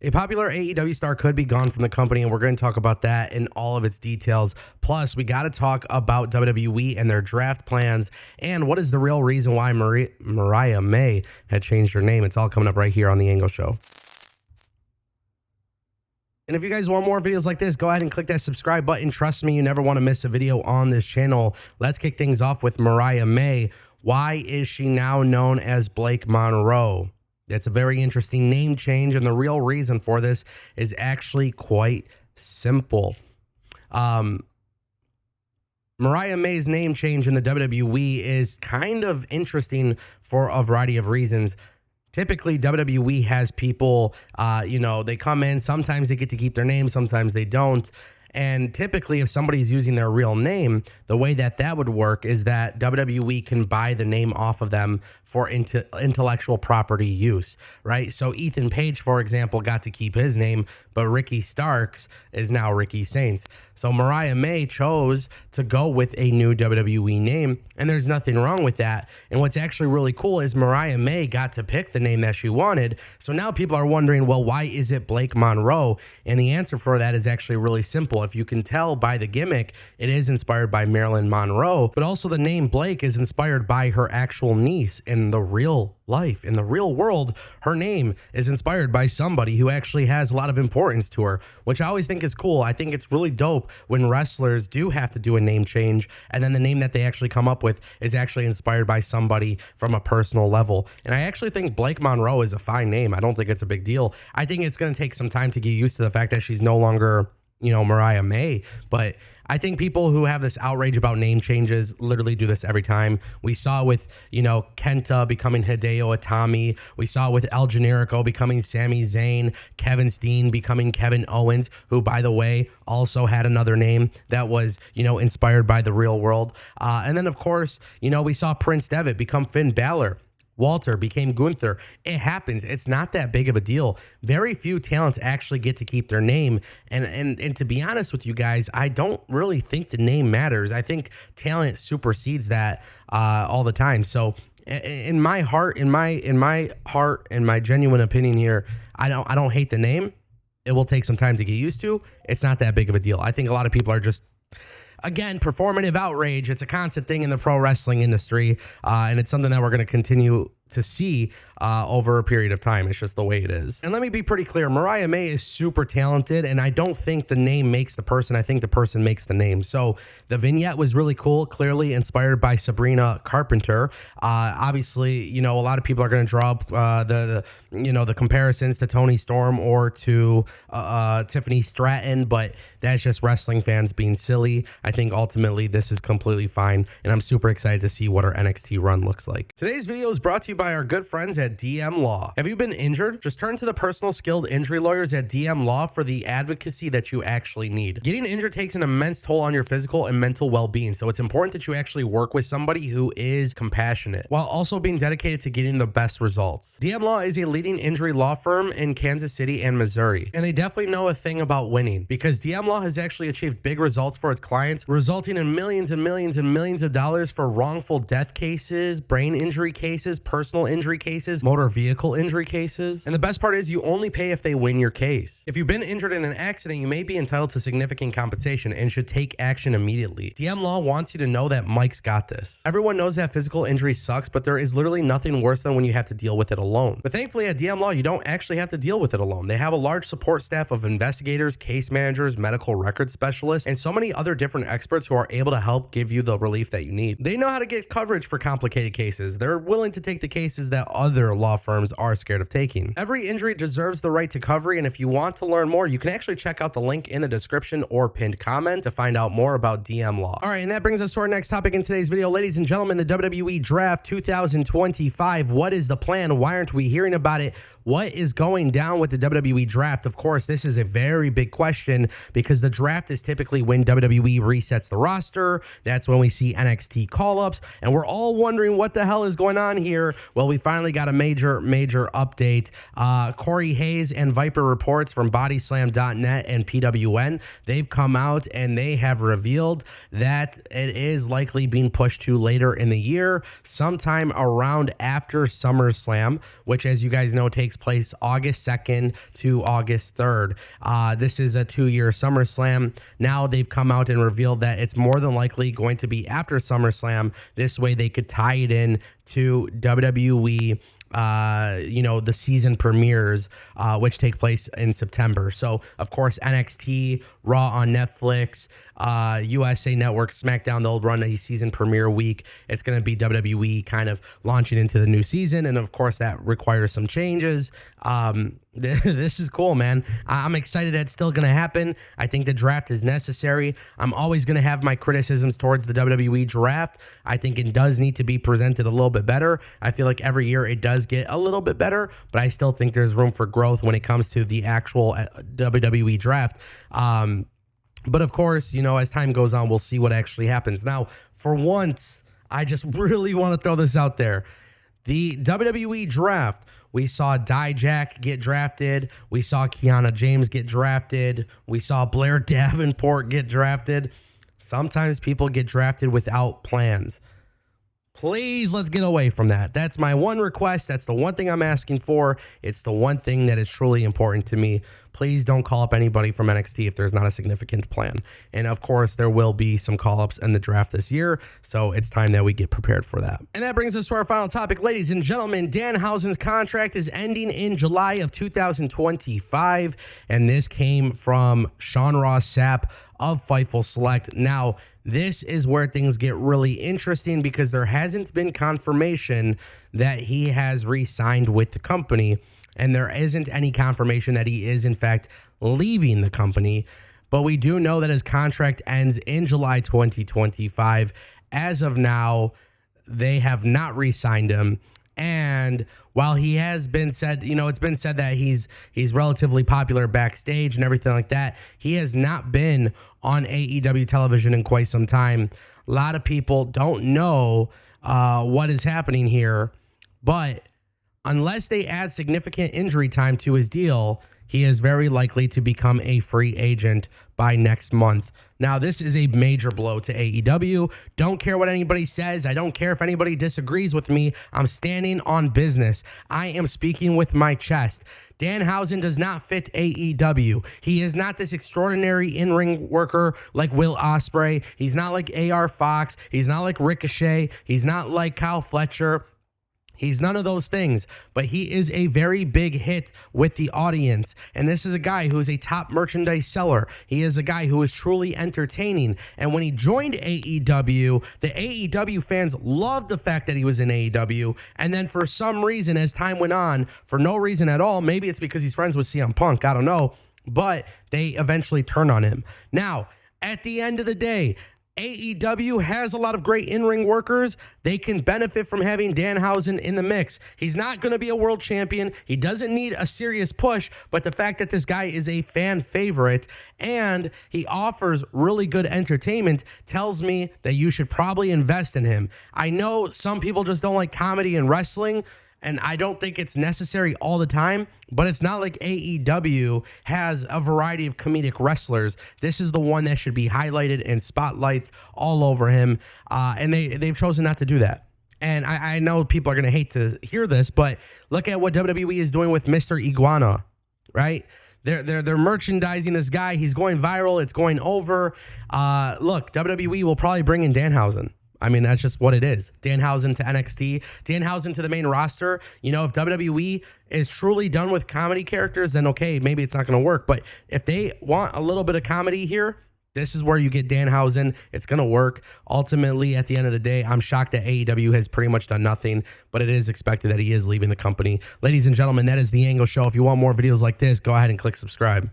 A popular AEW star could be gone from the company, and we're going to talk about that in all of its details. Plus, we got to talk about WWE and their draft plans, and what is the real reason why Mariah May had changed her name. It's all coming up right here on The Angle Show. And if you guys want more videos like this, go ahead and click that subscribe button. Trust me, you never want to miss a video on this channel. Let's kick things off with Mariah May. Why is she now known as Blake Monroe? It's a very interesting name change, and the real reason for this is actually quite simple. Mariah May's name change in the WWE is kind of interesting for a variety of reasons. Typically, WWE has people, they come in, sometimes they get to keep their name, sometimes they don't. And typically, if somebody's using their real name, the way that would work is that WWE can buy the name off of them for intellectual property use, right? So Ethan Page, for example, got to keep his name, but Ricky Starks is now Ricky Saints. So Mariah May chose to go with a new WWE name, and there's nothing wrong with that. And what's actually really cool is Mariah May got to pick the name that she wanted. So now people are wondering, well, why is it Blake Monroe? And the answer for that is actually really simple. If you can tell by the gimmick, it is inspired by Marilyn Monroe, but also the name Blake is inspired by her actual niece in the real life. In the real world, her name is inspired by somebody who actually has a lot of importance to her, which I always think is cool. I think it's really dope when wrestlers do have to do a name change, and then the name that they actually come up with is actually inspired by somebody from a personal level. And I actually think Blake Monroe is a fine name. I don't think it's a big deal. I think it's going to take some time to get used to the fact that she's no longer, Mariah May, but I think people who have this outrage about name changes literally do this every time. We saw with, Kenta becoming Hideo Itami. We saw with El Generico becoming Sami Zayn, Kevin Steen becoming Kevin Owens, who, by the way, also had another name that was, inspired by the real world. And then, of course, we saw Prince Devitt become Finn Balor. Walter became Gunther. It happens. It's not that big of a deal. Very few talents actually get to keep their name. And to be honest with you guys, I don't really think the name matters. I think talent supersedes that all the time. So in my heart, in my genuine opinion here, I don't hate the name. It will take some time to get used to. It's not that big of a deal. I think a lot of people are just, again, performative outrage. It's a constant thing in the pro wrestling industry, and it's something that we're going to continue to see over a period of time. It's just the way it is. And let me be pretty clear. Mariah May is super talented, and I don't think the name makes the person. I think the person makes the name. So the vignette was really cool, clearly inspired by Sabrina Carpenter. Obviously, a lot of people are going to draw up the comparisons to Toni Storm or to Tiffany Stratton, but that's just wrestling fans being silly. I think ultimately this is completely fine, and I'm super excited to see what our NXT run looks like. Today's video is brought to you by our good friends at DM Law. Have you been injured? Just turn to the personal skilled injury lawyers at DM Law for the advocacy that you actually need. Getting injured takes an immense toll on your physical and mental well-being, so it's important that you actually work with somebody who is compassionate while also being dedicated to getting the best results. DM Law is a leading injury law firm in Kansas City and Missouri, and they definitely know a thing about winning because DM Law has actually achieved big results for its clients, resulting in millions and millions and millions of dollars for wrongful death cases, brain injury cases, personal injury cases, motor vehicle injury cases. And the best part is you only pay if they win your case. If you've been injured in an accident, you may be entitled to significant compensation and should take action immediately. DM Law wants you to know that Mike's got this. Everyone knows that physical injury sucks, but there is literally nothing worse than when you have to deal with it alone. But thankfully at DM Law, you don't actually have to deal with it alone. They have a large support staff of investigators, case managers, medical records specialists, and so many other different experts who are able to help give you the relief that you need. They know how to get coverage for complicated cases. They're willing to take the cases that other law firms are scared of taking. Every injury deserves the right to recovery, and if you want to learn more, you can actually check out the link in the description or pinned comment to find out more about DM Law. All right, and that brings us to our next topic in today's video. Ladies and gentlemen, the WWE Draft 2025. What is the plan? Why aren't we hearing about it? What is going down with the WWE Draft? Of course, this is a very big question because the draft is typically when WWE resets the roster. That's when we see NXT call-ups, and we're all wondering what the hell is going on here. Well, we finally got a major update. Corey Hayes and Viper Reports from Bodyslam.net and PWN, they've come out and they have revealed that it is likely being pushed to later in the year, sometime around after SummerSlam, which, as you guys know, takes takes place August 2nd to August 3rd. This is a 2-year SummerSlam. Now they've come out and revealed that it's more than likely going to be after SummerSlam. This way they could tie it in to WWE, the season premieres, which take place in September. So, of course, NXT, Raw on Netflix, USA Network, SmackDown, they'll run a season premiere week. It's going to be WWE kind of launching into the new season. And, of course, that requires some changes. This is cool, man. I'm excited that it's still going to happen. I think the draft is necessary. I'm always going to have my criticisms towards the WWE draft. I think it does need to be presented a little bit better. I feel like every year it does get a little bit better, but I still think there's room for growth when it comes to the actual WWE draft. But of course, as time goes on, we'll see what actually happens. Now, for once, I just really want to throw this out there. The WWE draft, we saw Dijak get drafted. We saw Kiana James get drafted. We saw Blair Davenport get drafted. Sometimes people get drafted without plans. Please, let's get away from that. That's my one request. That's the one thing I'm asking for. It's the one thing that is truly important to me. Please don't call up anybody from NXT if there's not a significant plan. And of course, there will be some call-ups in the draft this year, so it's time that we get prepared for that. And that brings us to our final topic, ladies and gentlemen. Danhausen's contract is ending in July of 2025, and this came from Sean Ross Sapp of Fightful Select. Now, this is where things get really interesting because there hasn't been confirmation that he has re-signed with the company, and there isn't any confirmation that he is, in fact, leaving the company. But we do know that his contract ends in July 2025. As of now, they have not re-signed him. And while he has been said, it's been said that he's relatively popular backstage and everything like that, he has not been on AEW television in quite some time. A lot of people don't know what is happening here, but unless they add significant injury time to his deal, he is very likely to become a free agent by next month. Now, this is a major blow to AEW. Don't care what anybody says. I don't care if anybody disagrees with me. I'm standing on business. I am speaking with my chest. Danhausen does not fit AEW. He is not this extraordinary in-ring worker like Will Ospreay. He's not like AR Fox. He's not like Ricochet. He's not like Kyle Fletcher. He's none of those things, but he is a very big hit with the audience. And this is a guy who is a top merchandise seller. He is a guy who is truly entertaining. And when he joined AEW, the AEW fans loved the fact that he was in AEW. And then for some reason, as time went on, for no reason at all, maybe it's because he's friends with CM Punk, I don't know, but they eventually turn on him. Now, at the end of the day, AEW has a lot of great in-ring workers. They can benefit from having Danhausen in the mix. He's not going to be a world champion. He doesn't need a serious push, but the fact that this guy is a fan favorite and he offers really good entertainment tells me that you should probably invest in him. I know some people just don't like comedy and wrestling, and I don't think it's necessary all the time, but it's not like AEW has a variety of comedic wrestlers. This is the one that should be highlighted and spotlights all over him, and they've chosen not to do that. And I know people are going to hate to hear this, but look at what WWE is doing with Mr. Iguana, right? They're merchandising this guy. He's going viral. It's going over. Look, WWE will probably bring in Danhausen. I mean, that's just what it is. Danhausen to NXT, Danhausen to the main roster. If WWE is truly done with comedy characters, then okay, maybe it's not going to work. But if they want a little bit of comedy here, this is where you get Danhausen. It's going to work. Ultimately, at the end of the day, I'm shocked that AEW has pretty much done nothing, but it is expected that he is leaving the company. Ladies and gentlemen, that is The Angle Show. If you want more videos like this, go ahead and click subscribe.